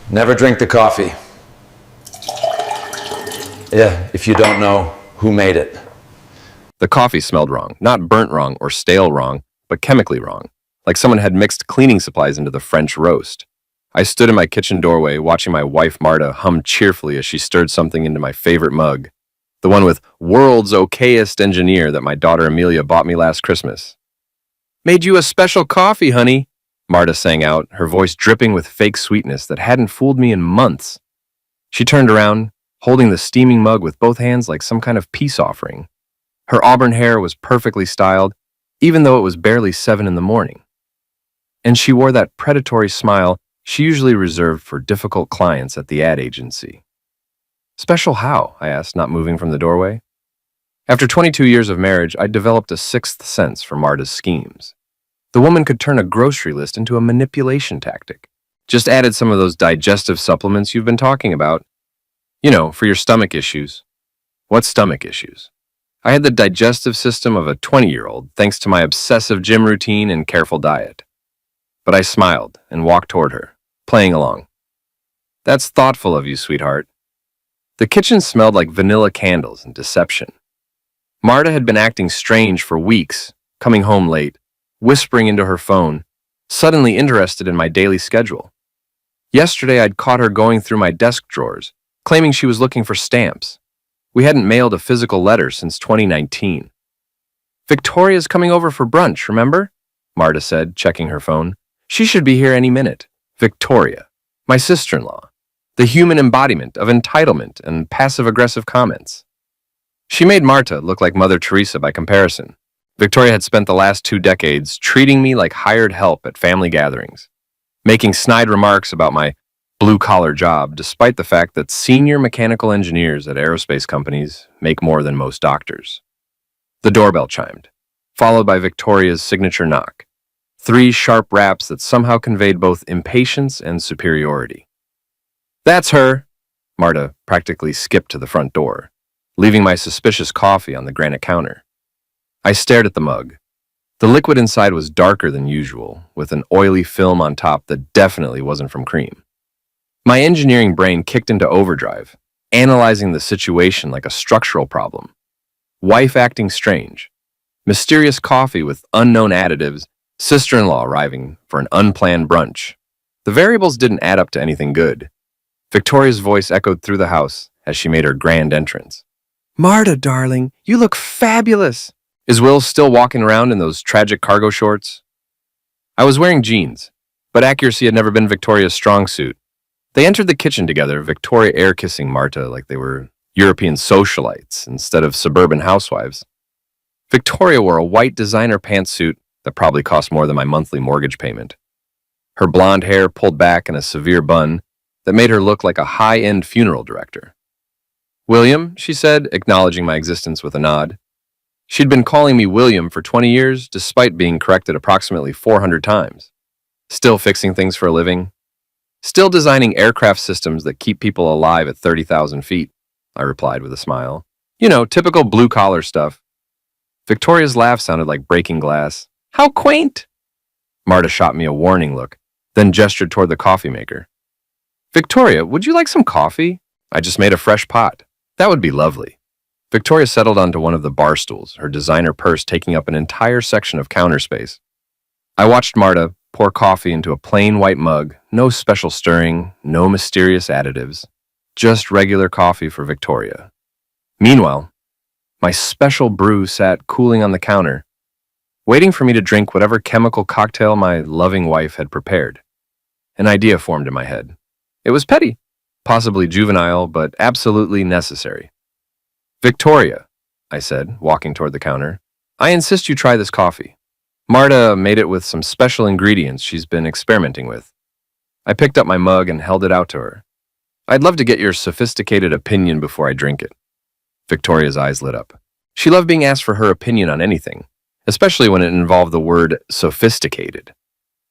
Never drink the coffee. Yeah, if you don't know who made it. The coffee smelled wrong, not burnt wrong or stale wrong, but chemically wrong, like someone had mixed cleaning supplies into the French roast. I stood in my kitchen doorway watching my wife Marta hum cheerfully as she stirred something into my favorite mug, the one with "World's Okayest Engineer" that my daughter Amelia bought me last Christmas. "Made you a special coffee, honey," Marta sang out, her voice dripping with fake sweetness that hadn't fooled me in months. She turned around, holding the steaming mug with both hands like some kind of peace offering. Her auburn hair was perfectly styled, even though it was barely 7 in the morning. And she wore that predatory smile she usually reserved for difficult clients at the ad agency. "Special how?" I asked, not moving from the doorway. After 22 years of marriage, I'd developed a sixth sense for Marta's schemes. The woman could turn a grocery list into a manipulation tactic. Just added some of those digestive supplements you've been talking about. You know, for your stomach issues. What stomach issues? I had the digestive system of a 20-year-old thanks to my obsessive gym routine and careful diet. But I smiled and walked toward her, playing along. "That's thoughtful of you, sweetheart." The kitchen smelled like vanilla candles and deception. Marta had been acting strange for weeks, coming home late, whispering into her phone, suddenly interested in my daily schedule. Yesterday I'd caught her going through my desk drawers, claiming she was looking for stamps. We hadn't mailed a physical letter since 2019. "Victoria's coming over for brunch, remember?" Marta said, checking her phone. "She should be here any minute." Victoria, my sister-in-law, the human embodiment of entitlement and passive-aggressive comments. She made Marta look like Mother Teresa by comparison. Victoria had spent the last 2 decades treating me like hired help at family gatherings, making snide remarks about my blue-collar job, despite the fact that senior mechanical engineers at aerospace companies make more than most doctors. The doorbell chimed, followed by Victoria's signature knock. 3 sharp raps that somehow conveyed both impatience and superiority. "That's her!" Marta practically skipped to the front door, leaving my suspicious coffee on the granite counter. I stared at the mug. The liquid inside was darker than usual, with an oily film on top that definitely wasn't from cream. My engineering brain kicked into overdrive, analyzing the situation like a structural problem. Wife acting strange, mysterious coffee with unknown additives, sister-in-law arriving for an unplanned brunch. The variables didn't add up to anything good. Victoria's voice echoed through the house as she made her grand entrance. "Marta, darling, you look fabulous!" Is Will still walking around in those tragic cargo shorts? I was wearing jeans, but accuracy had never been Victoria's strong suit. They entered the kitchen together, Victoria air-kissing Marta like they were European socialites instead of suburban housewives. Victoria wore a white designer pantsuit that probably cost more than my monthly mortgage payment. Her blonde hair pulled back in a severe bun that made her look like a high-end funeral director. "William," she said, acknowledging my existence with a nod. She'd been calling me William for 20 years, despite being corrected approximately 400 times. Still fixing things for a living. Still designing aircraft systems that keep people alive at 30,000 feet, I replied with a smile. You know, typical blue-collar stuff. Victoria's laugh sounded like breaking glass. "How quaint!" Marta shot me a warning look, then gestured toward the coffee maker. "Victoria, would you like some coffee? I just made a fresh pot." "That would be lovely." Victoria settled onto one of the bar stools, her designer purse taking up an entire section of counter space. I watched Marta pour coffee into a plain white mug, no special stirring, no mysterious additives, just regular coffee for Victoria. Meanwhile, my special brew sat cooling on the counter, waiting for me to drink whatever chemical cocktail my loving wife had prepared. An idea formed in my head. It was petty, possibly juvenile, but absolutely necessary. "Victoria," I said, walking toward the counter, "I insist you try this coffee. Marta made it with some special ingredients she's been experimenting with." I picked up my mug and held it out to her. "I'd love to get your sophisticated opinion before I drink it." Victoria's eyes lit up. She loved being asked for her opinion on anything, especially when it involved the word sophisticated.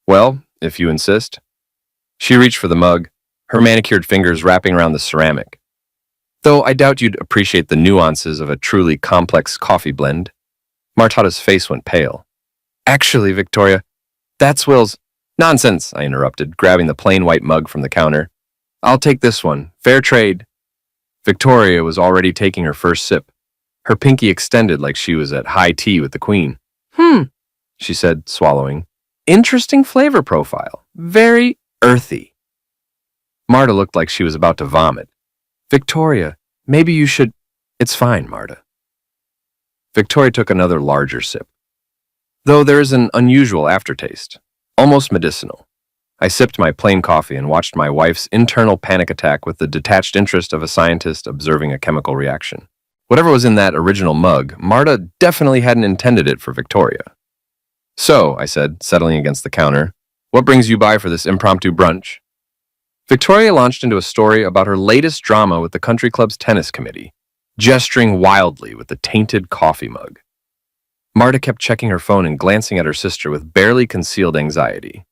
"Well, if you insist." She reached for the mug, her manicured fingers wrapping around the ceramic. "Though I doubt you'd appreciate the nuances of a truly complex coffee blend." Martata's face went pale. "Actually, Victoria, that's Will's—" "Nonsense," I interrupted, grabbing the plain white mug from the counter. I'll take this one. Fair trade. Victoria was already taking her first sip. Her pinky extended like she was at high tea with the queen. She said, swallowing. Interesting flavor profile. Very earthy. Marta looked like she was about to vomit. Victoria, maybe you should... It's fine, Marta. Victoria took another larger sip. Though there is an unusual aftertaste, almost medicinal. I sipped my plain coffee and watched my wife's internal panic attack with the detached interest of a scientist observing a chemical reaction. Whatever was in that original mug, Marta definitely hadn't intended it for Victoria. So, I said, settling against the counter, what brings you by for this impromptu brunch? Victoria launched into a story about her latest drama with the country club's tennis committee, gesturing wildly with the tainted coffee mug. Marta kept checking her phone and glancing at her sister with barely concealed anxiety.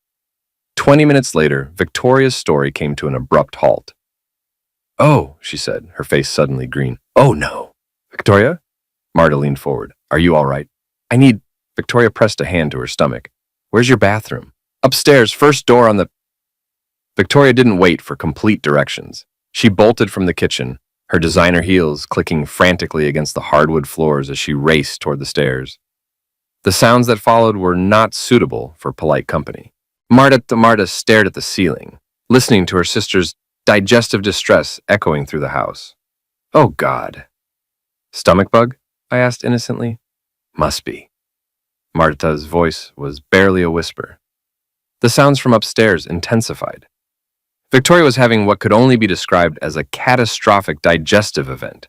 20 minutes later, Victoria's story came to an abrupt halt. Oh, she said, her face suddenly green. Oh, no. Victoria? Marta leaned forward. Are you all right? I need... Victoria pressed a hand to her stomach. Where's your bathroom? Upstairs, first door on the... Victoria didn't wait for complete directions. She bolted from the kitchen, her designer heels clicking frantically against the hardwood floors as she raced toward the stairs. The sounds that followed were not suitable for polite company. Marta stared at the ceiling, listening to her sister's digestive distress echoing through the house. Oh, God. Stomach bug? I asked innocently. Must be. Marta's voice was barely a whisper. The sounds from upstairs intensified. Victoria was having what could only be described as a catastrophic digestive event,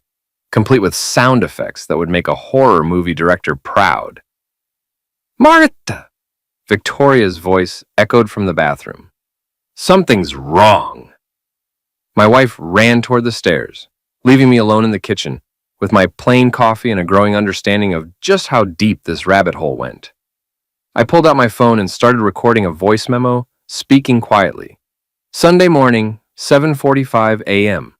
complete with sound effects that would make a horror movie director proud. Marta! Victoria's voice echoed from the bathroom. Something's wrong. My wife ran toward the stairs, leaving me alone in the kitchen, with my plain coffee and a growing understanding of just how deep this rabbit hole went. I pulled out my phone and started recording a voice memo, speaking quietly. Sunday morning, 7:45 a.m.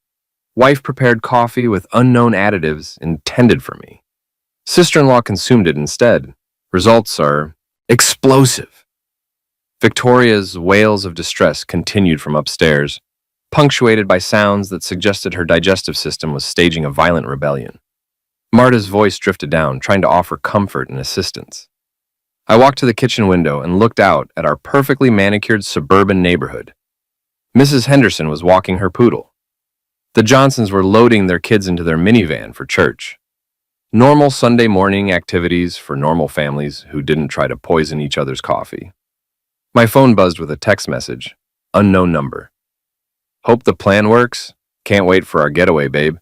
Wife prepared coffee with unknown additives intended for me. Sister-in-law consumed it instead. Results are explosive. Victoria's wails of distress continued from upstairs, punctuated by sounds that suggested her digestive system was staging a violent rebellion. Marta's voice drifted down, trying to offer comfort and assistance. I walked to the kitchen window and looked out at our perfectly manicured suburban neighborhood. Mrs. Henderson was walking her poodle. The Johnsons were loading their kids into their minivan for church. Normal Sunday morning activities for normal families who didn't try to poison each other's coffee. My phone buzzed with a text message. Unknown number. Hope the plan works. Can't wait for our getaway, babe.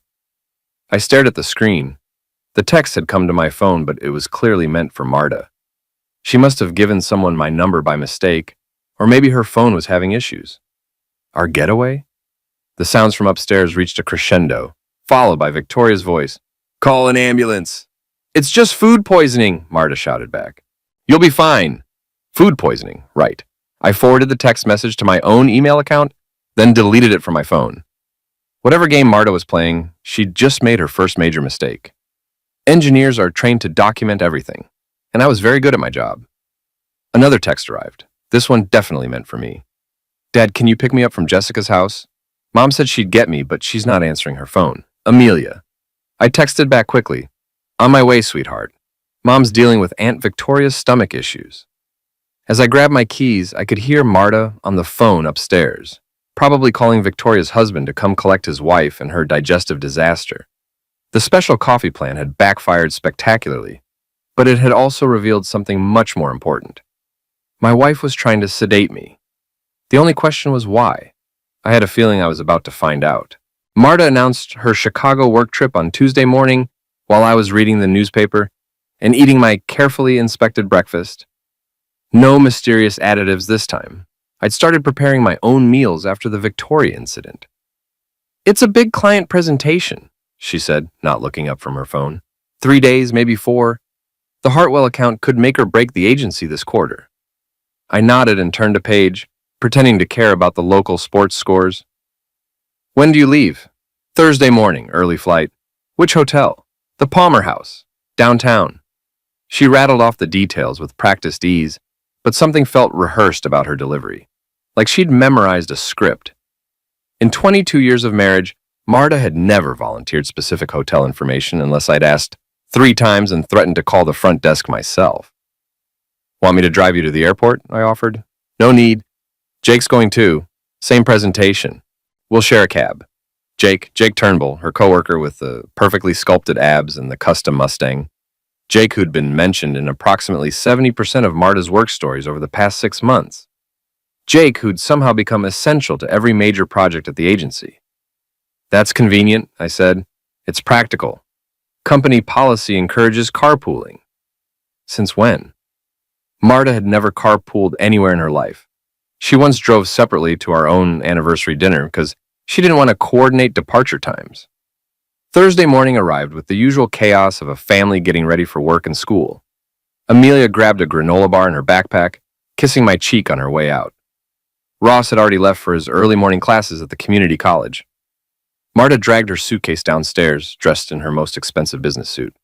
I stared at the screen. The text had come to my phone, but it was clearly meant for Marta. She must have given someone my number by mistake, or maybe her phone was having issues. Our getaway? The sounds from upstairs reached a crescendo, followed by Victoria's voice. Call an ambulance. It's just food poisoning, Marta shouted back. You'll be fine. Food poisoning, right. I forwarded the text message to my own email account, then deleted it from my phone. Whatever game Marta was playing, she'd just made her first major mistake. Engineers are trained to document everything, and I was very good at my job. Another text arrived. This one definitely meant for me. Dad, can you pick me up from Jessica's house? Mom said she'd get me, but she's not answering her phone. Amelia. I texted back quickly. On my way, sweetheart. Mom's dealing with Aunt Victoria's stomach issues. As I grabbed my keys, I could hear Marta on the phone upstairs, probably calling Victoria's husband to come collect his wife and her digestive disaster. The special coffee plan had backfired spectacularly, but it had also revealed something much more important. My wife was trying to sedate me. The only question was why. I had a feeling I was about to find out. Marta announced her Chicago work trip on Tuesday morning while I was reading the newspaper and eating my carefully inspected breakfast. No mysterious additives this time. I'd started preparing my own meals after the Victoria incident. It's a big client presentation, she said, not looking up from her phone. 3 days, maybe 4. The Hartwell account could make or break the agency this quarter. I nodded and turned a page, pretending to care about the local sports scores. When do you leave? Thursday morning, early flight. Which hotel? The Palmer House, downtown. She rattled off the details with practiced ease, but something felt rehearsed about her delivery, like she'd memorized a script. In 22 years of marriage, Marta had never volunteered specific hotel information unless I'd asked 3 times and threatened to call the front desk myself. Want me to drive you to the airport? I offered. No need. Jake's going too. Same presentation. We'll share a cab. Jake Turnbull, her coworker with the perfectly sculpted abs and the custom Mustang. Jake, who'd been mentioned in approximately 70% of Marta's work stories over the past 6 months. Jake, who'd somehow become essential to every major project at the agency. That's convenient, I said. It's practical. Company policy encourages carpooling. Since when? Marta had never carpooled anywhere in her life. She once drove separately to our own anniversary dinner because she didn't want to coordinate departure times. Thursday morning arrived with the usual chaos of a family getting ready for work and school. Amelia grabbed a granola bar in her backpack, kissing my cheek on her way out. Ross had already left for his early morning classes at the community college. Marta dragged her suitcase downstairs, dressed in her most expensive business suit.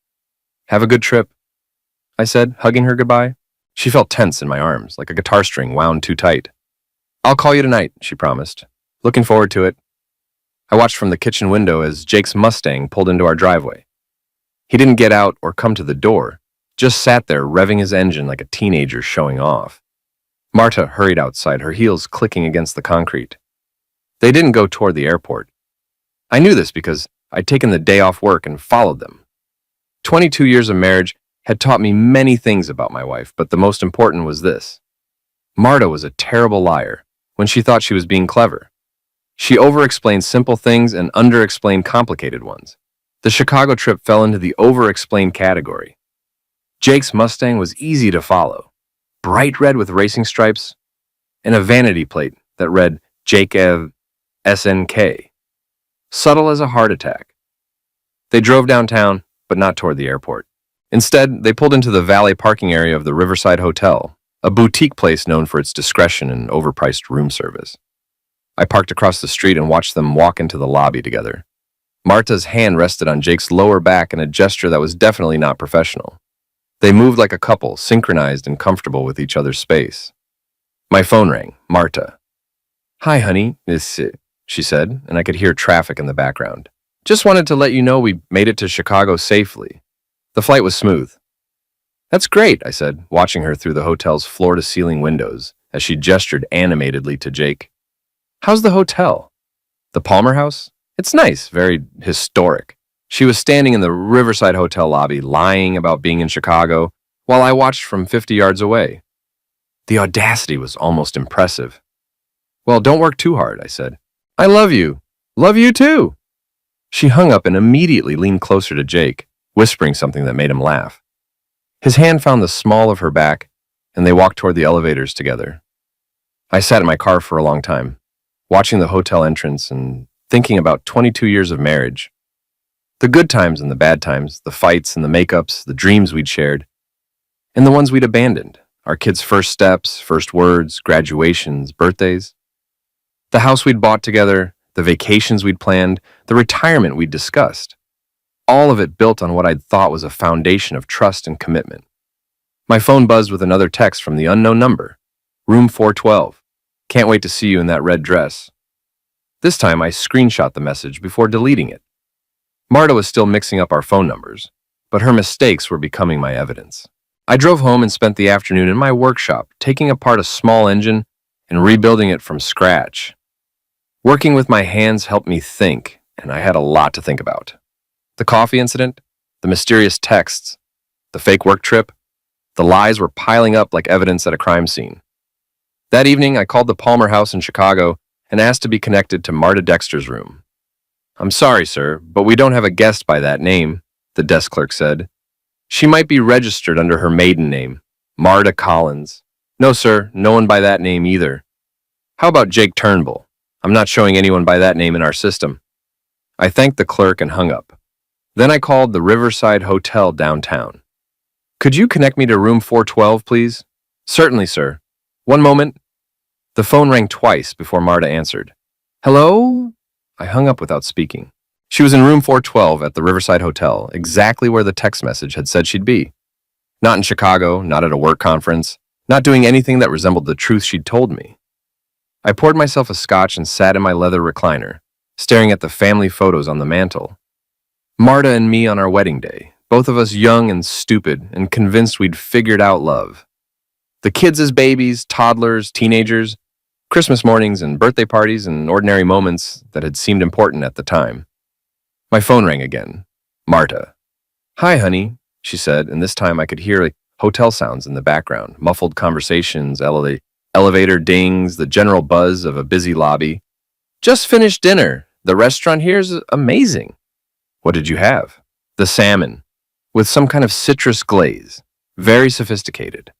Have a good trip, I said, hugging her goodbye. She felt tense in my arms, like a guitar string wound too tight. I'll call you tonight, she promised. Looking forward to it. I watched from the kitchen window as Jake's Mustang pulled into our driveway. He didn't get out or come to the door, just sat there revving his engine like a teenager showing off. Marta hurried outside, her heels clicking against the concrete. They didn't go toward the airport. I knew this because I'd taken the day off work and followed them. 22 years of marriage had taught me many things about my wife, but the most important was this. Marta was a terrible liar when she thought she was being clever. She over-explained simple things and under-explained complicated ones. The Chicago trip fell into the over-explained category. Jake's Mustang was easy to follow, bright red with racing stripes, and a vanity plate that read Jake Ev SNK, subtle as a heart attack. They drove downtown, but not toward the airport. Instead, they pulled into the valet parking area of the Riverside Hotel, a boutique place known for its discretion and overpriced room service. I parked across the street and watched them walk into the lobby together. Marta's hand rested on Jake's lower back in a gesture that was definitely not professional. They moved like a couple, synchronized and comfortable with each other's space. My phone rang. Marta. Hi, honey, she said, and I could hear traffic in the background. Just wanted to let you know we made it to Chicago safely. The flight was smooth. That's great, I said, watching her through the hotel's floor-to-ceiling windows as she gestured animatedly to Jake. How's the hotel? The Palmer House? It's nice, very historic. She was standing in the Riverside Hotel lobby, lying about being in Chicago, while I watched from 50 yards away. The audacity was almost impressive. Well, don't work too hard, I said. I love you. Love you too. She hung up and immediately leaned closer to Jake, whispering something that made him laugh. His hand found the small of her back, and they walked toward the elevators together. I sat in my car for a long time, watching the hotel entrance and thinking about 22 years of marriage. The good times and the bad times, the fights and the makeups, the dreams we'd shared, and the ones we'd abandoned, our kids' first steps, first words, graduations, birthdays. The house we'd bought together, the vacations we'd planned, the retirement we'd discussed. All of it built on what I'd thought was a foundation of trust and commitment. My phone buzzed with another text from the unknown number. Room 412. Can't wait to see you in that red dress. This time I screenshot the message before deleting it. Marta was still mixing up our phone numbers, but her mistakes were becoming my evidence. I drove home and spent the afternoon in my workshop, taking apart a small engine and rebuilding it from scratch. Working with my hands helped me think, and I had a lot to think about. The coffee incident, the mysterious texts, the fake work trip, the lies were piling up like evidence at a crime scene. That evening, I called the Palmer House in Chicago and asked to be connected to Marta Dexter's room. I'm sorry, sir, but we don't have a guest by that name, the desk clerk said. She might be registered under her maiden name, Marta Collins. No, sir, no one by that name either. How about Jake Turnbull? I'm not showing anyone by that name in our system. I thanked the clerk and hung up. Then I called the Riverside Hotel downtown. Could you connect me to room 412, please? Certainly, sir. One moment. The phone rang twice before Marta answered. Hello? I hung up without speaking. She was in room 412 at the Riverside Hotel, exactly where the text message had said she'd be. Not in Chicago, not at a work conference, not doing anything that resembled the truth she'd told me. I poured myself a scotch and sat in my leather recliner, staring at the family photos on the mantel. Marta and me on our wedding day, both of us young and stupid and convinced we'd figured out love. The kids as babies, toddlers, teenagers, Christmas mornings and birthday parties and ordinary moments that had seemed important at the time. My phone rang again. Marta. "Hi, honey," she said, and this time I could hear hotel sounds in the background, muffled conversations, elevator dings, the general buzz of a busy lobby. "Just finished dinner. The restaurant here's amazing." "What did you have?" "The salmon, with some kind of citrus glaze. Very sophisticated."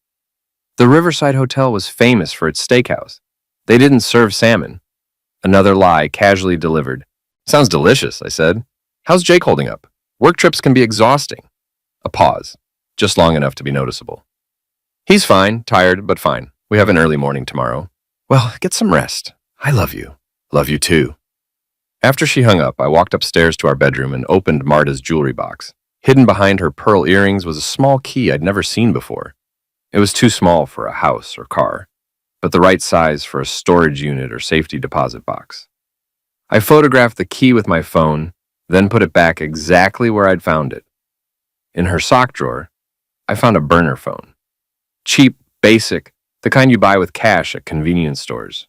The Riverside Hotel was famous for its steakhouse. They didn't serve salmon. Another lie casually delivered. "Sounds delicious," I said. "How's Jake holding up? Work trips can be exhausting." A pause, just long enough to be noticeable. "He's fine, tired, but fine. We have an early morning tomorrow." "Well, get some rest. I love you." "Love you too." After she hung up, I walked upstairs to our bedroom and opened Marta's jewelry box. Hidden behind her pearl earrings was a small key I'd never seen before. It was too small for a house or car, but the right size for a storage unit or safety deposit box. I photographed the key with my phone, then put it back exactly where I'd found it. In her sock drawer, I found a burner phone. Cheap, basic, the kind you buy with cash at convenience stores.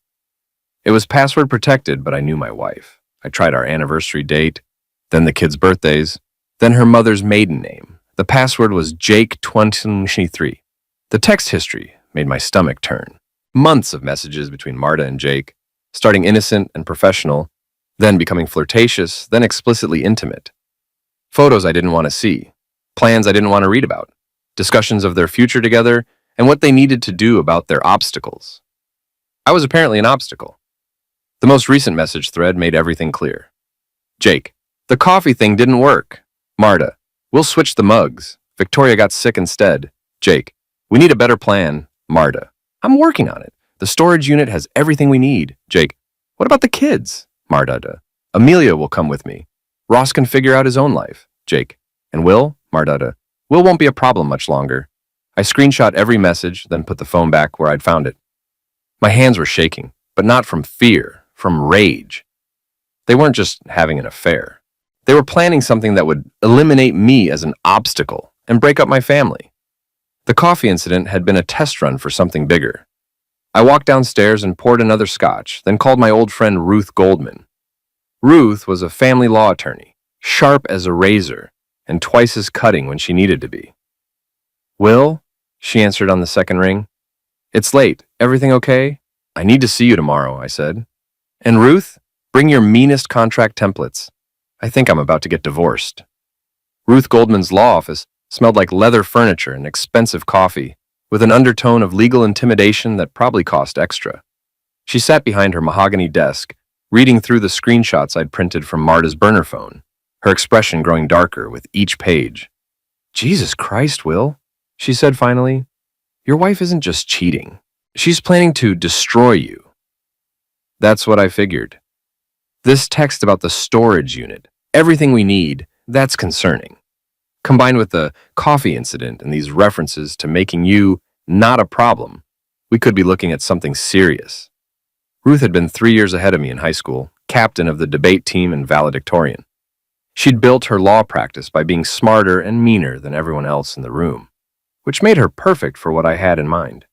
It was password protected, but I knew my wife. I tried our anniversary date, then the kids' birthdays, then her mother's maiden name. The password was Jake23. The text history made my stomach turn. Months of messages between Marta and Jake, starting innocent and professional, then becoming flirtatious, then explicitly intimate. Photos I didn't want to see, plans I didn't want to read about, discussions of their future together, and what they needed to do about their obstacles. I was apparently an obstacle. The most recent message thread made everything clear. Jake, the coffee thing didn't work. Marta, we'll switch the mugs. Victoria got sick instead. Jake, we need a better plan. Marta, I'm working on it. The storage unit has everything we need. Jake, what about the kids? Marta, Amelia will come with me. Ross can figure out his own life. Jake, and Will? Marta, Will won't be a problem much longer. I screenshot every message, then put the phone back where I'd found it. My hands were shaking, but not from fear, from rage. They weren't just having an affair. They were planning something that would eliminate me as an obstacle and break up my family. The coffee incident had been a test run for something bigger. I walked downstairs and poured another scotch, then called my old friend Ruth Goldman. Ruth was a family law attorney, sharp as a razor, and twice as cutting when she needed to be. Will? She answered on the second ring. It's late. Everything okay? I need to see you tomorrow, I said. And Ruth, bring your meanest contract templates. I think I'm about to get divorced. Ruth Goldman's law office smelled like leather furniture and expensive coffee, with an undertone of legal intimidation that probably cost extra. She sat behind her mahogany desk, reading through the screenshots I'd printed from Marta's burner phone, her expression growing darker with each page. Jesus Christ, Will, she said finally. Your wife isn't just cheating. She's planning to destroy you. That's what I figured. This text about the storage unit, everything we need, that's concerning. Combined with the coffee incident and these references to making you not a problem, we could be looking at something serious. Ruth had been 3 years ahead of me in high school, captain of the debate team and valedictorian. She'd built her law practice by being smarter and meaner than everyone else in the room, which made her perfect for what I had in mind.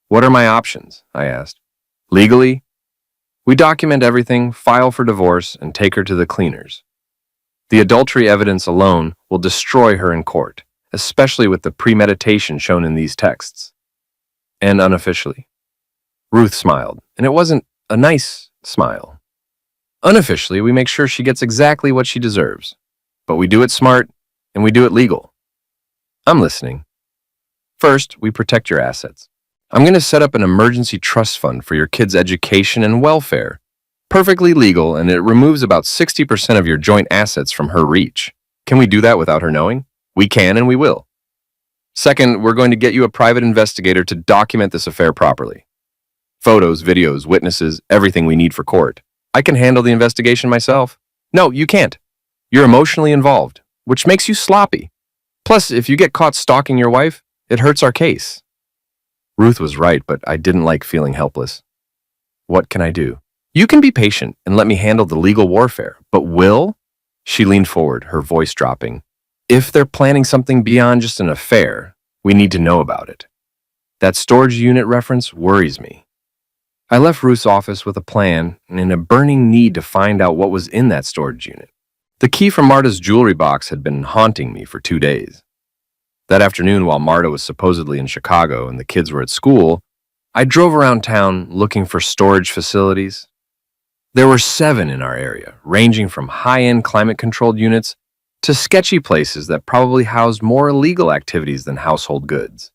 What are my options? I asked. Legally, we document everything, file for divorce, and take her to the cleaners. The adultery evidence alone will destroy her in court, especially with the premeditation shown in these texts. And unofficially. Ruth smiled, and it wasn't a nice smile. Unofficially, we make sure she gets exactly what she deserves. But we do it smart, and we do it legal. I'm listening. First, we protect your assets. I'm going to set up an emergency trust fund for your kids' education and welfare. Perfectly legal, and it removes about 60% of your joint assets from her reach. Can we do that without her knowing? We can, and we will. Second, we're going to get you a private investigator to document this affair properly. Photos, videos, witnesses, everything we need for court. I can handle the investigation myself. No, you can't. You're emotionally involved, which makes you sloppy. Plus, if you get caught stalking your wife, it hurts our case. Ruth was right, but I didn't like feeling helpless. What can I do? You can be patient and let me handle the legal warfare, but Will? She leaned forward, her voice dropping. If they're planning something beyond just an affair, we need to know about it. That storage unit reference worries me. I left Ruth's office with a plan and in a burning need to find out what was in that storage unit. The key from Marta's jewelry box had been haunting me for 2 days. That afternoon, while Marta was supposedly in Chicago and the kids were at school, I drove around town looking for storage facilities. There were 7 in our area, ranging from high-end climate-controlled units to sketchy places that probably housed more illegal activities than household goods.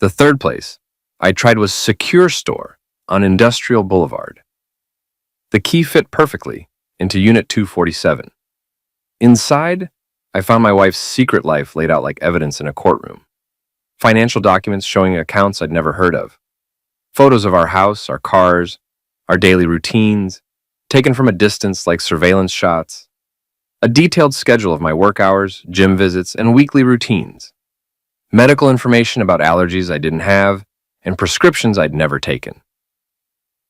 The third place I tried was Secure Store on Industrial Boulevard. The key fit perfectly into Unit 247. Inside, I found my wife's secret life laid out like evidence in a courtroom. Financial documents showing accounts I'd never heard of. Photos of our house, our cars, our daily routines, taken from a distance like surveillance shots. A detailed schedule of my work hours, gym visits, and weekly routines. Medical information about allergies I didn't have, and prescriptions I'd never taken.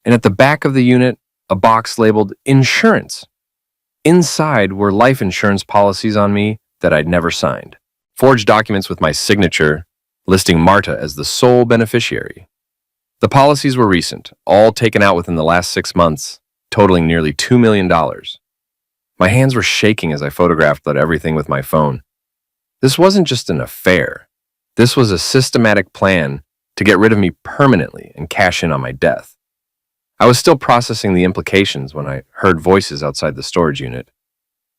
And at the back of the unit, a box labeled Insurance. Inside were life insurance policies on me that I'd never signed. Forged documents with my signature, listing Marta as the sole beneficiary. The policies were recent, all taken out within the last 6 months, totaling nearly $2 million. My hands were shaking as I photographed everything with my phone. This wasn't just an affair. This was a systematic plan to get rid of me permanently and cash in on my death. I was still processing the implications when I heard voices outside the storage unit.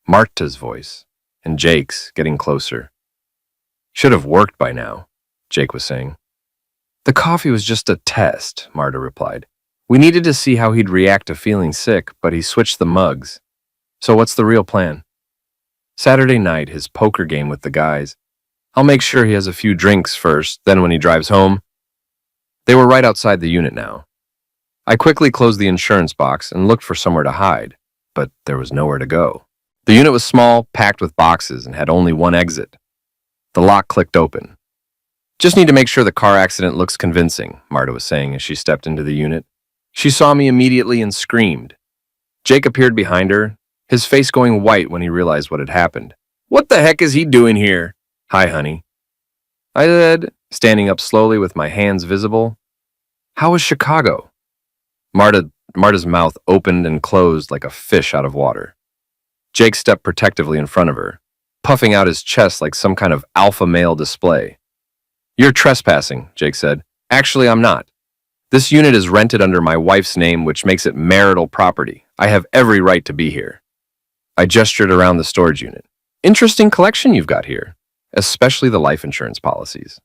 Marta's voice and Jake's getting closer. Should have worked by now, Jake was saying. The coffee was just a test, Marta replied. We needed to see how he'd react to feeling sick, but he switched the mugs. So what's the real plan? Saturday night, his poker game with the guys. I'll make sure he has a few drinks first, then when he drives home. They were right outside the unit now. I quickly closed the insurance box and looked for somewhere to hide, but there was nowhere to go. The unit was small, packed with boxes, and had only one exit. The lock clicked open. Just need to make sure the car accident looks convincing, Marta was saying as she stepped into the unit. She saw me immediately and screamed. Jake appeared behind her, his face going white when he realized what had happened. What the heck is he doing here? Hi, honey, I said, standing up slowly with my hands visible. How was Chicago? Marta's mouth opened and closed like a fish out of water. Jake stepped protectively in front of her, puffing out his chest like some kind of alpha male display. You're trespassing, Jake said. Actually, I'm not. This unit is rented under my wife's name, which makes it marital property. I have every right to be here. I gestured around the storage unit. Interesting collection you've got here, especially the life insurance policies.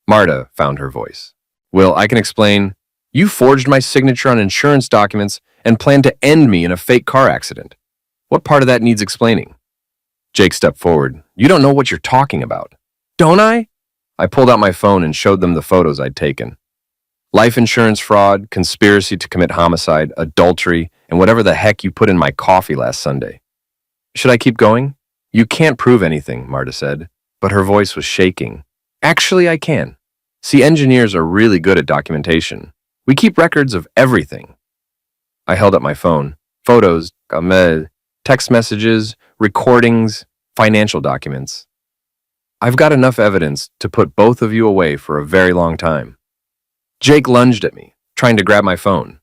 Marta found her voice. Will, I can explain. You forged my signature on insurance documents and planned to end me in a fake car accident. What part of that needs explaining? Jake stepped forward. You don't know what you're talking about. Don't I? I pulled out my phone and showed them the photos I'd taken. Life insurance fraud, conspiracy to commit homicide, adultery, and whatever the heck you put in my coffee last Sunday. Should I keep going? You can't prove anything, Marta said, but her voice was shaking. Actually, I can. See, engineers are really good at documentation. We keep records of everything. I held up my phone. Photos, text messages, recordings, financial documents. I've got enough evidence to put both of you away for a very long time. Jake lunged at me, trying to grab my phone.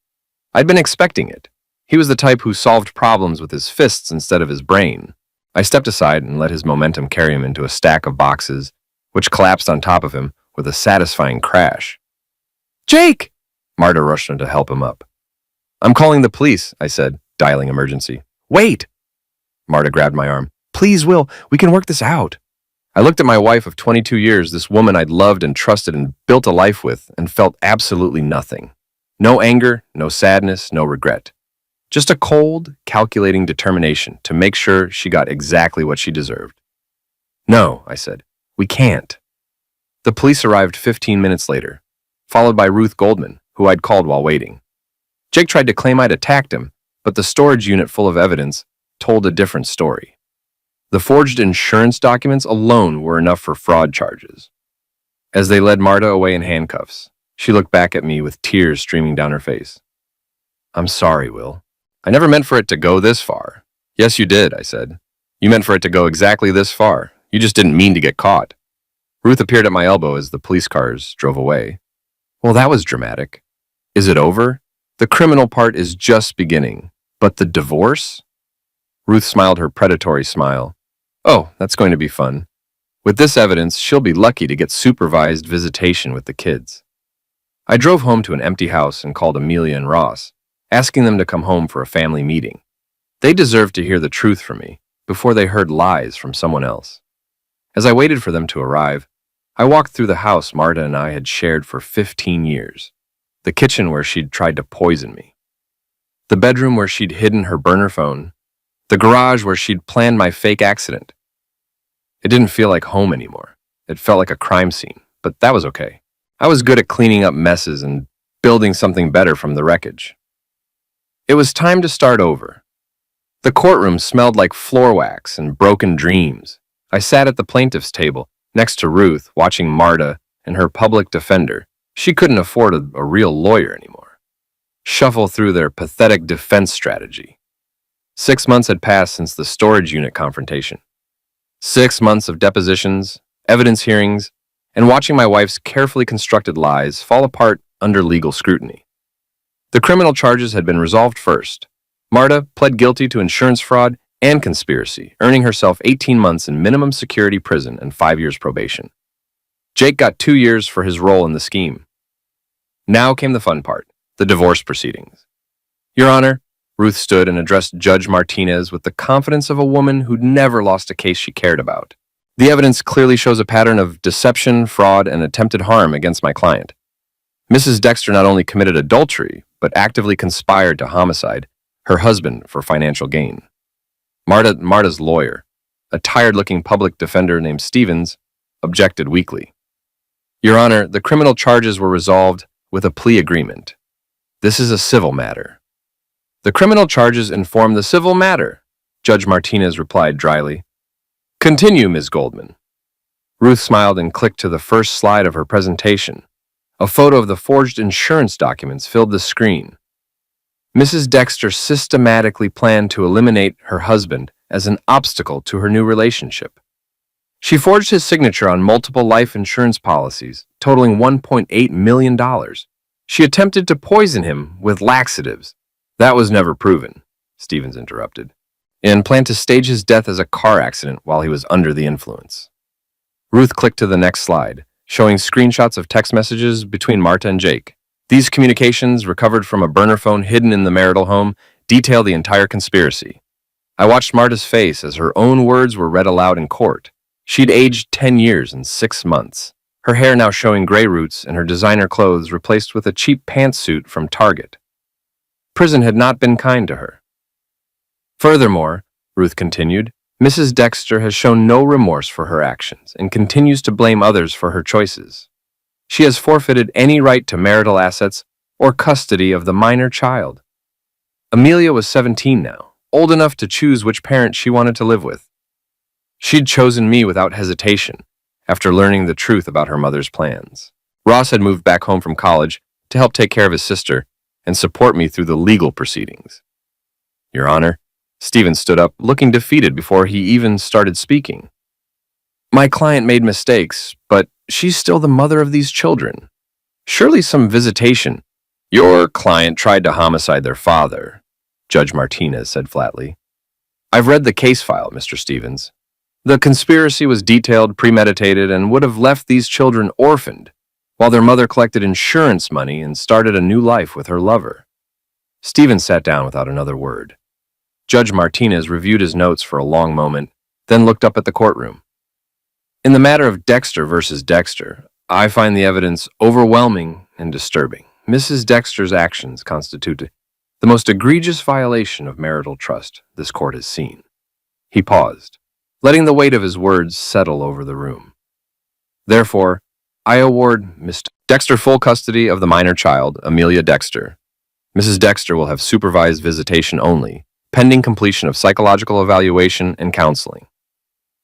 I'd been expecting it. He was the type who solved problems with his fists instead of his brain. I stepped aside and let his momentum carry him into a stack of boxes, which collapsed on top of him with a satisfying crash. Jake! Marta rushed in to help him up. I'm calling the police, I said, dialing emergency. Wait! Marta grabbed my arm. Please, Will, we can work this out. I looked at my wife of 22 years, this woman I'd loved and trusted and built a life with, and felt absolutely nothing. No anger, no sadness, no regret. Just a cold, calculating determination to make sure she got exactly what she deserved. No, I said, we can't. The police arrived 15 minutes later, followed by Ruth Goldman, who I'd called while waiting. Jake tried to claim I'd attacked him, but the storage unit full of evidence told a different story. The forged insurance documents alone were enough for fraud charges. As they led Marta away in handcuffs, she looked back at me with tears streaming down her face. I'm sorry, Will. I never meant for it to go this far. Yes, you did, I said. You meant for it to go exactly this far. You just didn't mean to get caught. Ruth appeared at my elbow as the police cars drove away. Well, that was dramatic. Is it over? The criminal part is just beginning. But the divorce? Ruth smiled her predatory smile. Oh, that's going to be fun. With this evidence, she'll be lucky to get supervised visitation with the kids. I drove home to an empty house and called Amelia and Ross, asking them to come home for a family meeting. They deserved to hear the truth from me before they heard lies from someone else. As I waited for them to arrive, I walked through the house Marta and I had shared for 15 years, the kitchen where she'd tried to poison me, the bedroom where she'd hidden her burner phone, the garage where she'd planned my fake accident. It didn't feel like home anymore. It felt like a crime scene, but that was okay. I was good at cleaning up messes and building something better from the wreckage. It was time to start over. The courtroom smelled like floor wax and broken dreams. I sat at the plaintiff's table, next to Ruth, watching Marta and her public defender. She couldn't afford a real lawyer anymore. Shuffle through their pathetic defense strategy. 6 months had passed since the storage unit confrontation. 6 months of depositions, evidence hearings, and watching my wife's carefully constructed lies fall apart under legal scrutiny. The criminal charges had been resolved first. Marta pled guilty to insurance fraud and conspiracy, earning herself 18 months in minimum security prison and 5 years probation. Jake got 2 years for his role in the scheme. Now came the fun part, the divorce proceedings. Your Honor, Ruth stood and addressed Judge Martinez with the confidence of a woman who'd never lost a case she cared about. The evidence clearly shows a pattern of deception, fraud, and attempted harm against my client. Mrs. Dexter not only committed adultery, but actively conspired to homicide her husband for financial gain. Marta's lawyer, a tired-looking public defender named Stevens, objected weakly. Your Honor, the criminal charges were resolved with a plea agreement. This is a civil matter. The criminal charges inform the civil matter, Judge Martinez replied dryly. Continue, Ms. Goldman. Ruth smiled and clicked to the first slide of her presentation. A photo of the forged insurance documents filled the screen. Mrs. Dexter systematically planned to eliminate her husband as an obstacle to her new relationship. She forged his signature on multiple life insurance policies, totaling $1.8 million. She attempted to poison him with laxatives. That was never proven, Stevens interrupted, and planned to stage his death as a car accident while he was under the influence. Ruth clicked to the next slide, showing screenshots of text messages between Marta and Jake. These communications, recovered from a burner phone hidden in the marital home, detail the entire conspiracy. I watched Marta's face as her own words were read aloud in court. She'd aged 10 years and 6 months, her hair now showing gray roots and her designer clothes replaced with a cheap pantsuit from Target. Prison had not been kind to her. Furthermore, Ruth continued, Mrs. Dexter has shown no remorse for her actions and continues to blame others for her choices. She has forfeited any right to marital assets or custody of the minor child. Amelia was 17 now, old enough to choose which parent she wanted to live with. She'd chosen me without hesitation after learning the truth about her mother's plans. Ross had moved back home from college to help take care of his sister and support me through the legal proceedings. Your Honor, Stephen stood up, looking defeated before he even started speaking. My client made mistakes, but she's still the mother of these children. Surely some visitation. Your client tried to homicide their father, Judge Martinez said flatly. I've read the case file, Mr. Stevens. The conspiracy was detailed, premeditated, and would have left these children orphaned, while their mother collected insurance money and started a new life with her lover. Stevens sat down without another word. Judge Martinez reviewed his notes for a long moment, then looked up at the courtroom. In the matter of Dexter versus Dexter, I find the evidence overwhelming and disturbing. Mrs. Dexter's actions constitute the most egregious violation of marital trust this court has seen. He paused, letting the weight of his words settle over the room. Therefore, I award Mr. Dexter full custody of the minor child, Amelia Dexter. Mrs. Dexter will have supervised visitation only, pending completion of psychological evaluation and counseling.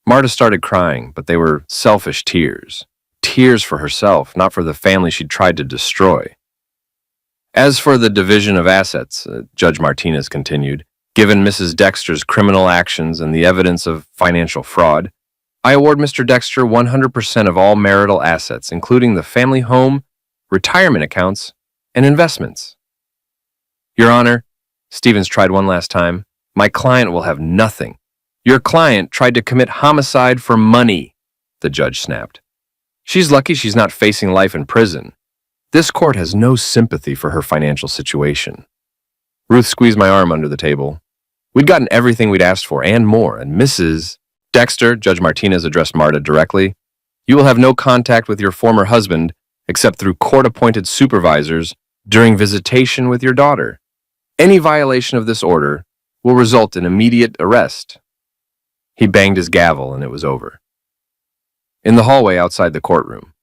Marta started crying, but they were selfish tears. Tears for herself, not for the family she'd tried to destroy. As for the division of assets, Judge Martinez continued, given Mrs. Dexter's criminal actions and the evidence of financial fraud, I award Mr. Dexter 100% of all marital assets, including the family home, retirement accounts, and investments. Your Honor, Stevens tried one last time, my client will have nothing. Your client tried to commit homicide for money, the judge snapped. She's lucky she's not facing life in prison. This court has no sympathy for her financial situation. Ruth squeezed my arm under the table. We'd gotten everything we'd asked for and more, and Mrs. Dexter, Judge Martinez addressed Marta directly, you will have no contact with your former husband except through court-appointed supervisors during visitation with your daughter. Any violation of this order will result in immediate arrest. He banged his gavel and it was over. In the hallway outside the courtroom,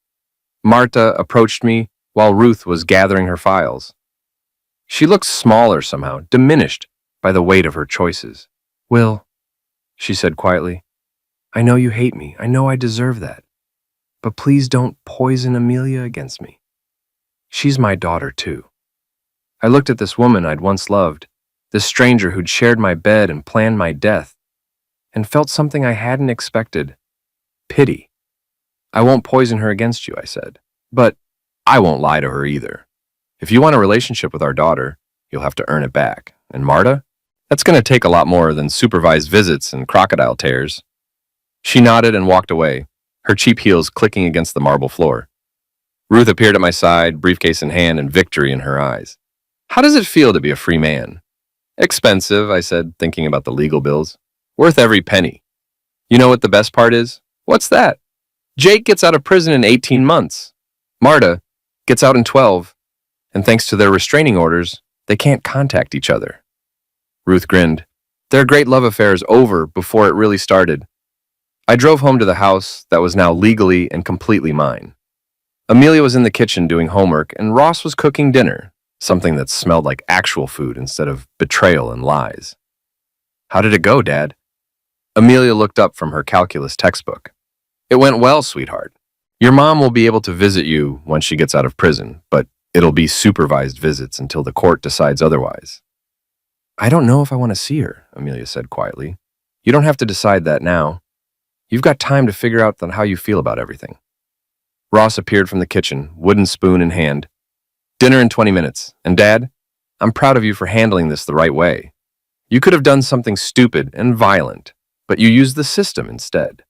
Marta approached me while Ruth was gathering her files. She looked smaller somehow, diminished by the weight of her choices. Will, she said quietly, I know you hate me. I know I deserve that. But please don't poison Amelia against me. She's my daughter, too. I looked at this woman I'd once loved, this stranger who'd shared my bed and planned my death, and felt something I hadn't expected. Pity. I won't poison her against you, I said. But I won't lie to her either. If you want a relationship with our daughter, you'll have to earn it back. And Marta? That's going to take a lot more than supervised visits and crocodile tears. She nodded and walked away, her cheap heels clicking against the marble floor. Ruth appeared at my side, briefcase in hand and victory in her eyes. How does it feel to be a free man? Expensive, I said, thinking about the legal bills. Worth every penny. You know what the best part is? What's that? Jake gets out of prison in 18 months. Marta gets out in 12. And thanks to their restraining orders, they can't contact each other. Ruth grinned. Their great love affair is over before it really started. I drove home to the house that was now legally and completely mine. Amelia was in the kitchen doing homework, and Ross was cooking dinner, something that smelled like actual food instead of betrayal and lies. How did it go, Dad? Amelia looked up from her calculus textbook. It went well, sweetheart. Your mom will be able to visit you when she gets out of prison, but it'll be supervised visits until the court decides otherwise. I don't know if I want to see her, Amelia said quietly. You don't have to decide that now. You've got time to figure out how you feel about everything. Ross appeared from the kitchen, wooden spoon in hand. Dinner in 20 minutes. And Dad, I'm proud of you for handling this the right way. You could have done something stupid and violent, but you used the system instead.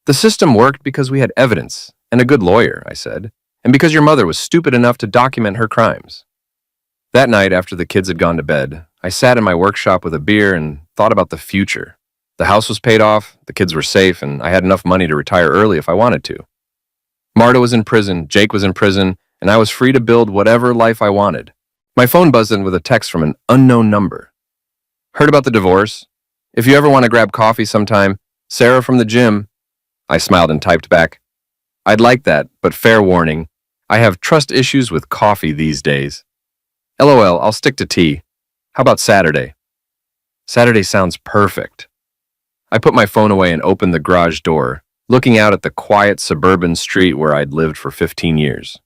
The system worked because we had evidence and a good lawyer, I said, and because your mother was stupid enough to document her crimes. That night, after the kids had gone to bed, I sat in my workshop with a beer and thought about the future. The house was paid off, the kids were safe, and I had enough money to retire early if I wanted to. Marta was in prison, Jake was in prison, and I was free to build whatever life I wanted. My phone buzzed in with a text from an unknown number. Heard about the divorce? If you ever want to grab coffee sometime, Sarah from the gym. I smiled and typed back, I'd like that, but fair warning, I have trust issues with coffee these days. LOL, I'll stick to tea. How about Saturday? Saturday sounds perfect. I put my phone away and opened the garage door, looking out at the quiet suburban street where I'd lived for 15 years.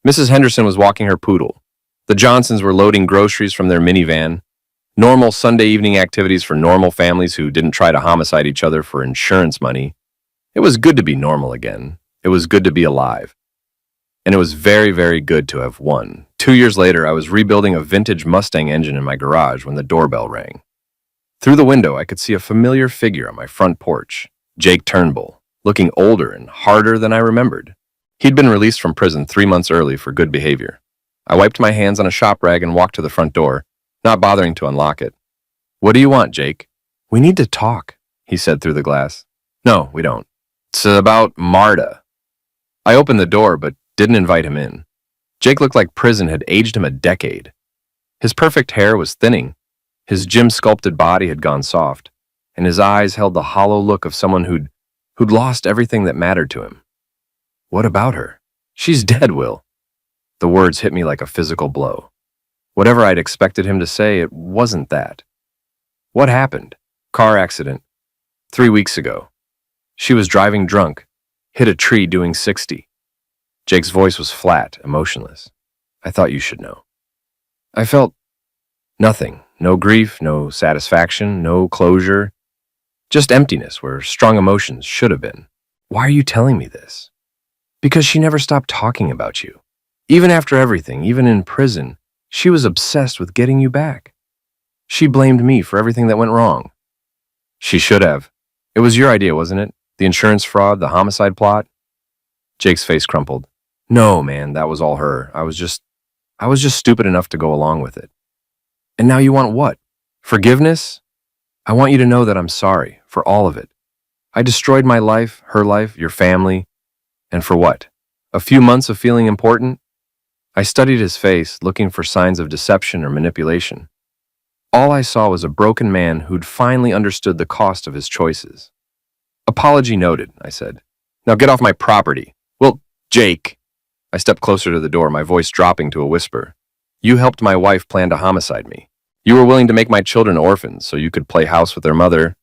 Mrs. Henderson was walking her poodle. The Johnsons were loading groceries from their minivan. Normal Sunday evening activities for normal families who didn't try to homicide each other for insurance money. It was good to be normal again. It was good to be alive. And it was very, very good to have won. 2 years later, I was rebuilding a vintage Mustang engine in my garage when the doorbell rang. Through the window, I could see a familiar figure on my front porch, Jake Turnbull, looking older and harder than I remembered. He'd been released from prison 3 months early for good behavior. I wiped my hands on a shop rag and walked to the front door, not bothering to unlock it. What do you want, Jake? We need to talk, he said through the glass. No, we don't. It's about Marta. I opened the door, but didn't invite him in. Jake looked like prison had aged him a decade. His perfect hair was thinning. His gym-sculpted body had gone soft, and his eyes held the hollow look of someone who'd lost everything that mattered to him. What about her? She's dead, Will. The words hit me like a physical blow. Whatever I'd expected him to say, it wasn't that. What happened? Car accident. 3 weeks ago. She was driving drunk, hit a tree doing 60. Jake's voice was flat, emotionless. I thought you should know. I felt nothing. No grief, no satisfaction, no closure. Just emptiness where strong emotions should have been. Why are you telling me this? Because she never stopped talking about you. Even after everything, even in prison, she was obsessed with getting you back. She blamed me for everything that went wrong. She should have. It was your idea, wasn't it? The insurance fraud, the homicide plot? Jake's face crumpled. No, man, that was all her. I was just stupid enough to go along with it. And now you want what? Forgiveness? I want you to know that I'm sorry for all of it. I destroyed my life, her life, your family. And for what? A few months of feeling important? I studied his face, looking for signs of deception or manipulation. All I saw was a broken man who'd finally understood the cost of his choices. Apology noted, I said. Now get off my property. Well, Jake. I stepped closer to the door, my voice dropping to a whisper. You helped my wife plan to homicide me. You were willing to make my children orphans so you could play house with their mother.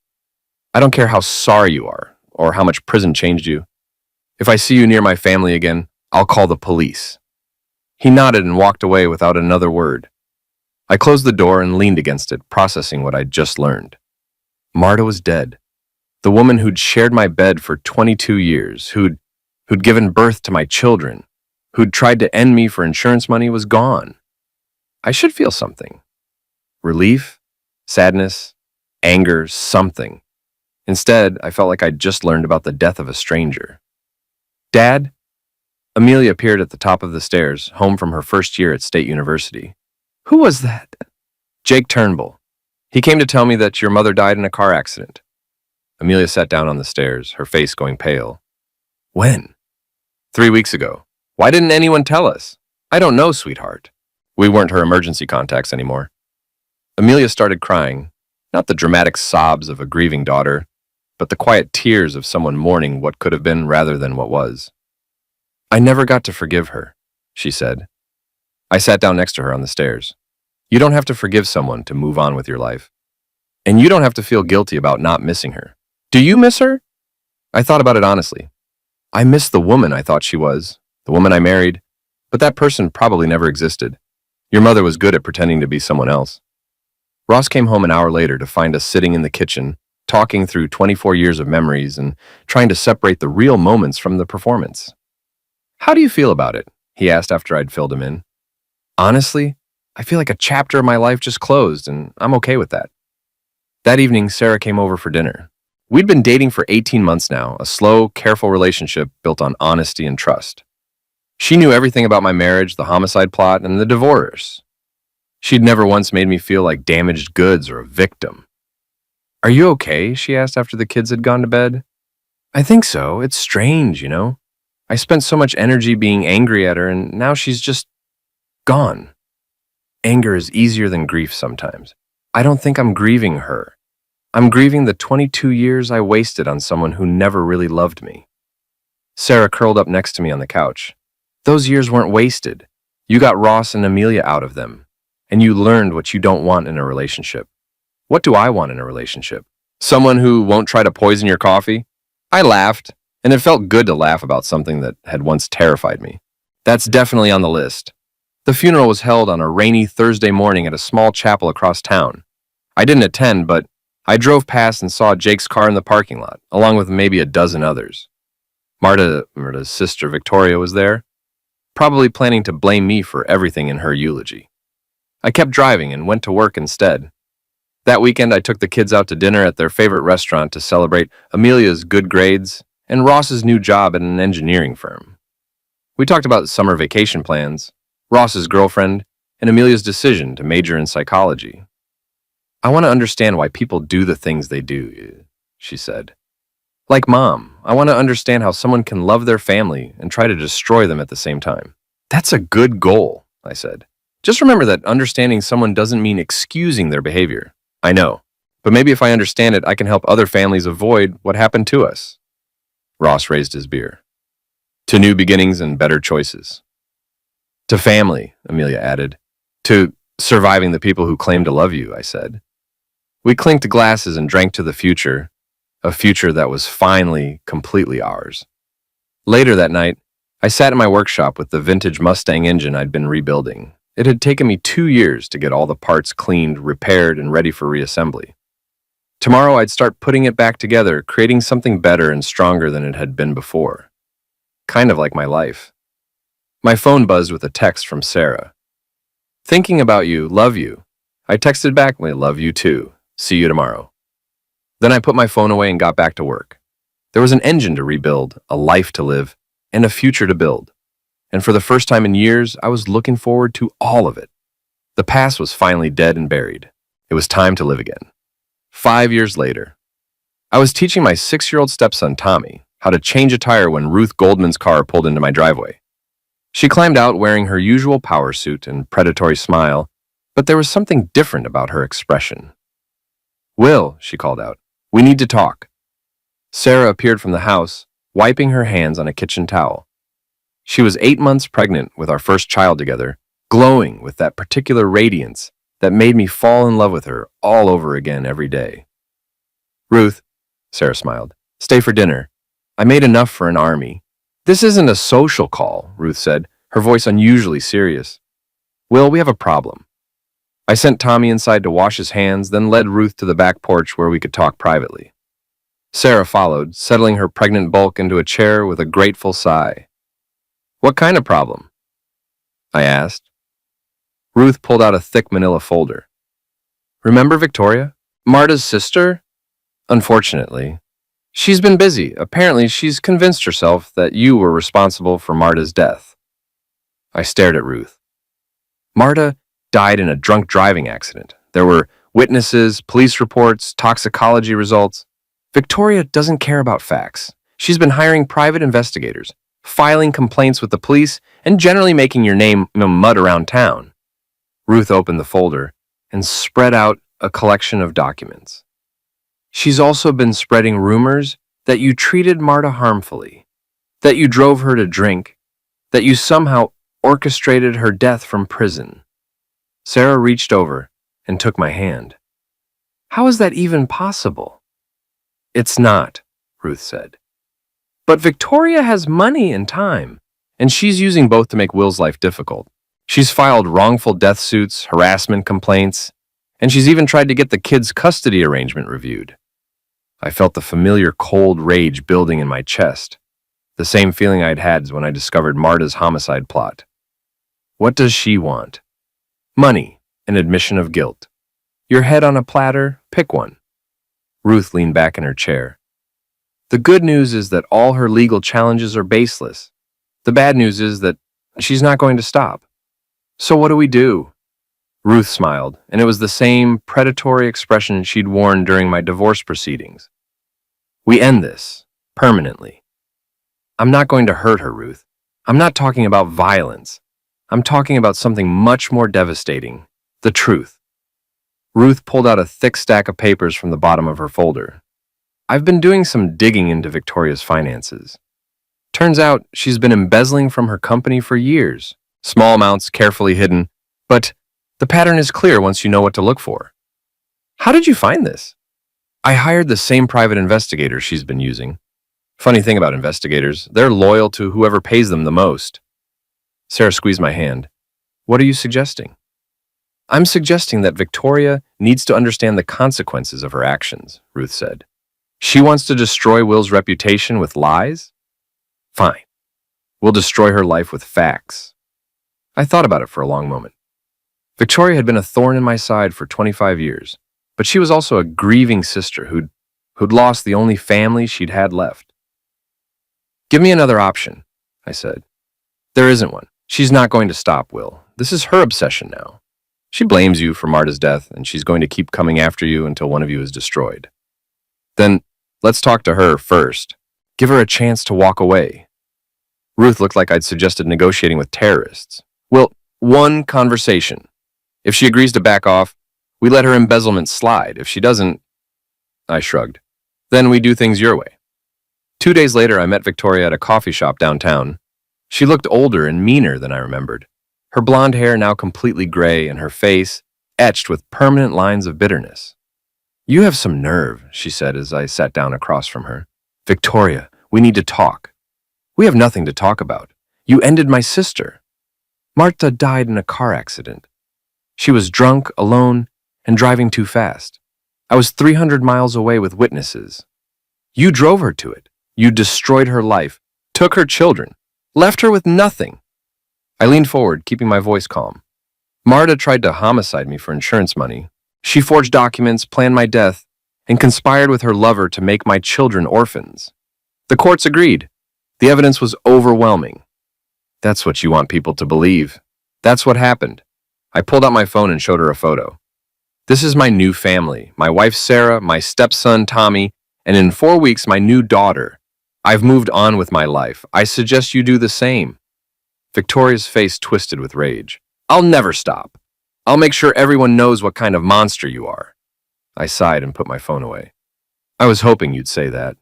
I don't care how sorry you are or how much prison changed you. If I see you near my family again, I'll call the police. He nodded and walked away without another word. I closed the door and leaned against it, processing what I'd just learned. Marta was dead. The woman who'd shared my bed for 22 years, who'd given birth to my children, who'd tried to end me for insurance money was gone. I should feel something. Relief, sadness, anger, something. Instead, I felt like I'd just learned about the death of a stranger. Dad? Amelia appeared at the top of the stairs, home from her first year at State University. Who was that? Jake Turnbull. He came to tell me that your mother died in a car accident. Amelia sat down on the stairs, her face going pale. When? 3 weeks ago. Why didn't anyone tell us? I don't know, sweetheart. We weren't her emergency contacts anymore. Amelia started crying, not the dramatic sobs of a grieving daughter, but the quiet tears of someone mourning what could have been rather than what was. I never got to forgive her, she said. I sat down next to her on the stairs. You don't have to forgive someone to move on with your life. And you don't have to feel guilty about not missing her. Do you miss her? I thought about it honestly. I miss the woman I thought she was, the woman I married, but that person probably never existed. Your mother was good at pretending to be someone else. Ross came home an hour later to find us sitting in the kitchen, talking through 24 years of memories and trying to separate the real moments from the performance. How do you feel about it? He asked after I'd filled him in. Honestly, I feel like a chapter of my life just closed, and I'm okay with that. That evening, Sarah came over for dinner. We'd been dating for 18 months now, a slow, careful relationship built on honesty and trust. She knew everything about my marriage, the homicide plot, and the divorce. She'd never once made me feel like damaged goods or a victim. Are you okay? She asked after the kids had gone to bed. I think so. It's strange, you know? I spent so much energy being angry at her, and now she's just gone. Anger is easier than grief sometimes. I don't think I'm grieving her. I'm grieving the 22 years I wasted on someone who never really loved me. Sarah curled up next to me on the couch. Those years weren't wasted. You got Ross and Amelia out of them, and you learned what you don't want in a relationship. What do I want in a relationship? Someone who won't try to poison your coffee? I laughed, and it felt good to laugh about something that had once terrified me. That's definitely on the list. The funeral was held on a rainy Thursday morning at a small chapel across town. I didn't attend, but I drove past and saw Jake's car in the parking lot, along with maybe a dozen others. Marta's sister Victoria was there, probably planning to blame me for everything in her eulogy. I kept driving and went to work instead. That weekend, I took the kids out to dinner at their favorite restaurant to celebrate Amelia's good grades and Ross's new job at an engineering firm. We talked about summer vacation plans, Ross's girlfriend, and Amelia's decision to major in psychology. I want to understand why people do the things they do, she said. Like Mom, I want to understand how someone can love their family and try to destroy them at the same time. That's a good goal, I said. Just remember that understanding someone doesn't mean excusing their behavior. I know, but maybe if I understand it, I can help other families avoid what happened to us. Ross raised his beer. To new beginnings and better choices. To family, Amelia added. To surviving the people who claim to love you, I said. We clinked glasses and drank to the future, a future that was finally completely ours. Later that night, I sat in my workshop with the vintage Mustang engine I'd been rebuilding. It had taken me 2 years to get all the parts cleaned, repaired, and ready for reassembly. Tomorrow I'd start putting it back together, creating something better and stronger than it had been before. Kind of like my life. My phone buzzed with a text from Sarah. "Thinking about you, love you." I texted back, "I love you too. See you tomorrow." Then I put my phone away and got back to work. There was an engine to rebuild, a life to live, and a future to build. And for the first time in years, I was looking forward to all of it. The past was finally dead and buried. It was time to live again. 5 years later, I was teaching my 6-year-old stepson, Tommy, how to change a tire when Ruth Goldman's car pulled into my driveway. She climbed out wearing her usual power suit and predatory smile, but there was something different about her expression. "Will," she called out, "we need to talk." Sarah appeared from the house, wiping her hands on a kitchen towel. She was 8 months pregnant with our first child together, glowing with that particular radiance that made me fall in love with her all over again every day. "Ruth," Sarah smiled, "stay for dinner. I made enough for an army." "This isn't a social call," Ruth said, her voice unusually serious. "Will, we have a problem." I sent Tommy inside to wash his hands, then led Ruth to the back porch where we could talk privately. Sarah followed, settling her pregnant bulk into a chair with a grateful sigh. "What kind of problem?" I asked. Ruth pulled out a thick manila folder. "Remember Victoria? Marta's sister?" "Unfortunately. She's been busy. Apparently, she's convinced herself that you were responsible for Marta's death." I stared at Ruth. "Marta died in a drunk driving accident. There were witnesses, police reports, toxicology results. Victoria doesn't care about facts. She's been hiring private investigators, filing complaints with the police, and generally making your name mud around town." Ruth opened the folder and spread out a collection of documents. "She's also been spreading rumors that you treated Marta harmfully, that you drove her to drink, that you somehow orchestrated her death from prison." Sarah reached over and took my hand. "How is that even possible?" "It's not," Ruth said. "But Victoria has money and time, and she's using both to make Will's life difficult. She's filed wrongful death suits, harassment complaints, and she's even tried to get the kids' custody arrangement reviewed." I felt the familiar cold rage building in my chest, the same feeling I'd had when I discovered Marta's homicide plot. What does she want? Money, an admission of guilt. Your head on a platter, pick one. Ruth leaned back in her chair. "The good news is that all her legal challenges are baseless. The bad news is that she's not going to stop. So what do we do?" Ruth smiled, and it was the same predatory expression she'd worn during my divorce proceedings. "We end this, permanently." "I'm not going to hurt her, Ruth. I'm not talking about violence. I'm talking about something much more devastating, the truth." Ruth pulled out a thick stack of papers from the bottom of her folder. "I've been doing some digging into Victoria's finances. Turns out she's been embezzling from her company for years, small amounts carefully hidden, but the pattern is clear once you know what to look for." "How did you find this?" "I hired the same private investigator she's been using. Funny thing about investigators, they're loyal to whoever pays them the most." Sarah squeezed my hand. "What are you suggesting?" "I'm suggesting that Victoria needs to understand the consequences of her actions," Ruth said. "She wants to destroy Will's reputation with lies? Fine. We'll destroy her life with facts." I thought about it for a long moment. Victoria had been a thorn in my side for 25 years, but she was also a grieving sister who'd lost the only family she'd had left. "Give me another option," I said. "There isn't one. She's not going to stop, Will. This is her obsession now. She blames you for Marta's death, and she's going to keep coming after you until one of you is destroyed. Then let's talk to her first. Give her a chance to walk away." Ruth looked like I'd suggested negotiating with terrorists. "Well, one conversation. If she agrees to back off, we let her embezzlement slide. If she doesn't..." I shrugged. "Then we do things your way." 2 days later, I met Victoria at a coffee shop downtown. She looked older and meaner than I remembered, her blonde hair now completely gray and her face etched with permanent lines of bitterness. "You have some nerve," she said as I sat down across from her. "Victoria, we need to talk." "We have nothing to talk about. You ended my sister." Marta died in a car accident. She was drunk, alone, and driving too fast. I was 300 miles away with witnesses. You drove her to it. You destroyed her life, took her children, left her with nothing. I leaned forward, keeping my voice calm. Marta tried to homicide me for insurance money. She forged documents, planned my death, and conspired with her lover to make my children orphans. The courts agreed. The evidence was overwhelming. That's what you want people to believe. That's what happened. I pulled out my phone and showed her a photo. This is my new family, my wife Sarah, my stepson Tommy, and in 4 weeks my new daughter. I've moved on with my life. I suggest you do the same. Victoria's face twisted with rage. I'll never stop. I'll make sure everyone knows what kind of monster you are. I sighed and put my phone away. I was hoping you'd say that.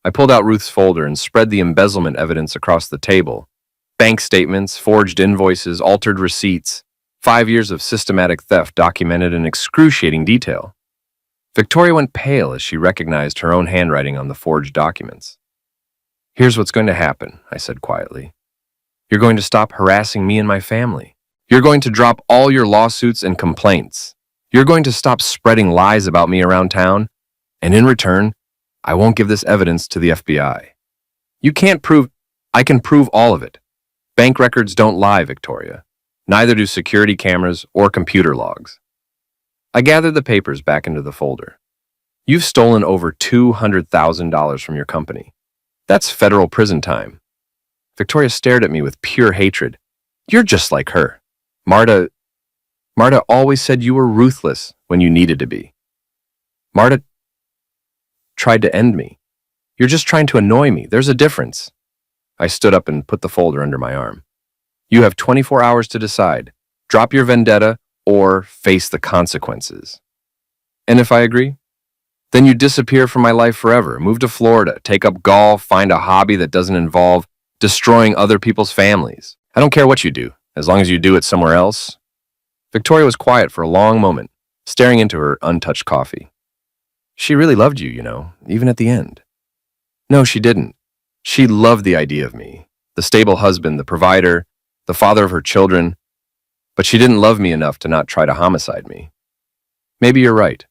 I pulled out Ruth's folder and spread the embezzlement evidence across the table. Bank statements, forged invoices, altered receipts. 5 years of systematic theft documented in excruciating detail. Victoria went pale as she recognized her own handwriting on the forged documents. Here's what's going to happen, I said quietly. You're going to stop harassing me and my family. You're going to drop all your lawsuits and complaints. You're going to stop spreading lies about me around town. And in return, I won't give this evidence to the FBI. You can't prove... I can prove all of it. Bank records don't lie, Victoria. Neither do security cameras or computer logs. I gathered the papers back into the folder. You've stolen over $200,000 from your company. That's federal prison time. Victoria stared at me with pure hatred. You're just like her. Marta always said you were ruthless when you needed to be. Marta tried to end me. You're just trying to annoy me. There's a difference. I stood up and put the folder under my arm. You have 24 hours to decide. Drop your vendetta or face the consequences. And if I agree? Then you disappear from my life forever. Move to Florida, take up golf, find a hobby that doesn't involve destroying other people's families. I don't care what you do, as long as you do it somewhere else. Victoria was quiet for a long moment, staring into her untouched coffee. She really loved you, even at the end. No, she didn't. She loved the idea of me, the stable husband, the provider, the father of her children, but she didn't love me enough to not try to homicide me. Maybe you're right.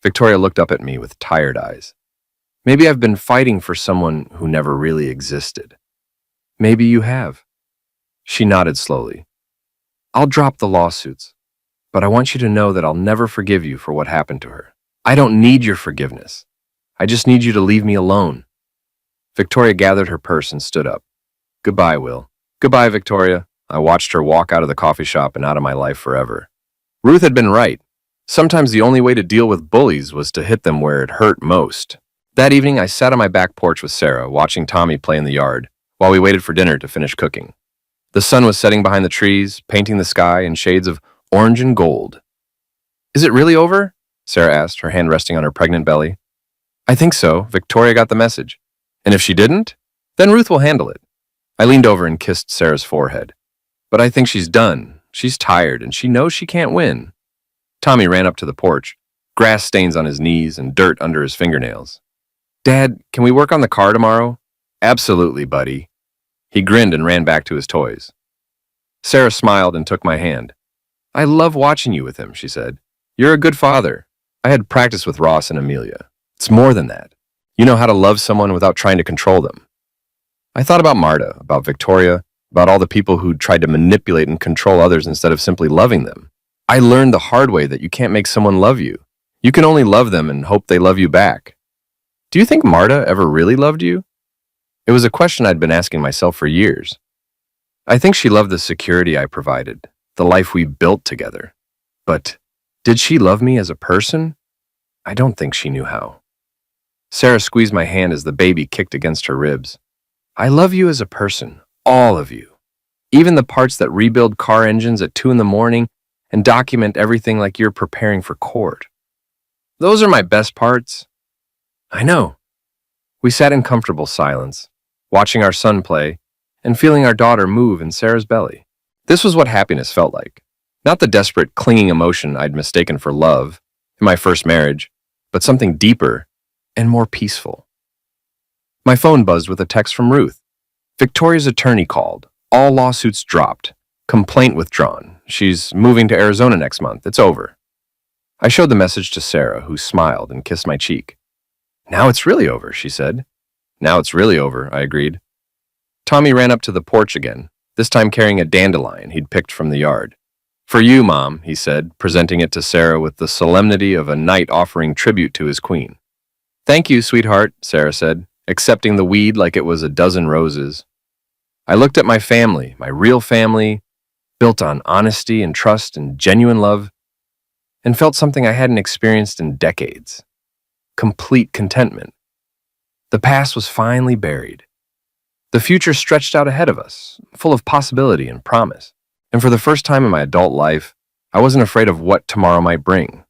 Victoria looked up at me with tired eyes. Maybe I've been fighting for someone who never really existed. Maybe you have. She nodded slowly. I'll drop the lawsuits, but I want you to know that I'll never forgive you for what happened to her. I don't need your forgiveness. I just need you to leave me alone. Victoria gathered her purse and stood up. Goodbye, Will. Goodbye, Victoria. I watched her walk out of the coffee shop and out of my life forever. Ruth had been right. Sometimes the only way to deal with bullies was to hit them where it hurt most. That evening, I sat on my back porch with Sarah, watching Tommy play in the yard, while we waited for dinner to finish cooking. The sun was setting behind the trees, painting the sky in shades of orange and gold. Is it really over? Sarah asked, her hand resting on her pregnant belly. I think so. Victoria got the message. And if she didn't, then Ruth will handle it. I leaned over and kissed Sarah's forehead. But I think she's done. She's tired, and she knows she can't win. Tommy ran up to the porch, grass stains on his knees and dirt under his fingernails. Dad, can we work on the car tomorrow? Absolutely, buddy. He grinned and ran back to his toys. Sarah smiled and took my hand. I love watching you with him, she said. You're a good father. I had practice with Ross and Amelia. It's more than that. You know how to love someone without trying to control them. I thought about Marta, about Victoria, about all the people who tried to manipulate and control others instead of simply loving them. I learned the hard way that you can't make someone love you. You can only love them and hope they love you back. Do you think Marta ever really loved you? It was a question I'd been asking myself for years. I think she loved the security I provided, the life we built together. But did she love me as a person? I don't think she knew how. Sarah squeezed my hand as the baby kicked against her ribs. I love you as a person, all of you. Even the parts that rebuild car engines at 2 a.m. and document everything like you're preparing for court. Those are my best parts. I know. We sat in comfortable silence, watching our son play and feeling our daughter move in Sarah's belly. This was what happiness felt like. Not the desperate, clinging emotion I'd mistaken for love in my first marriage, but something deeper and more peaceful. My phone buzzed with a text from Ruth. Victoria's attorney called. All lawsuits dropped. Complaint withdrawn. She's moving to Arizona next month. It's over. I showed the message to Sarah, who smiled and kissed my cheek. Now it's really over, she said. Now it's really over, I agreed. Tommy ran up to the porch again, this time carrying a dandelion he'd picked from the yard. For you, Mom, he said, presenting it to Sarah with the solemnity of a knight offering tribute to his queen. Thank you, sweetheart, Sarah said, accepting the weed like it was a dozen roses. I looked at my family, my real family, built on honesty and trust and genuine love, and felt something I hadn't experienced in decades. Complete contentment. The past was finally buried. The future stretched out ahead of us, full of possibility and promise. And for the first time in my adult life, I wasn't afraid of what tomorrow might bring.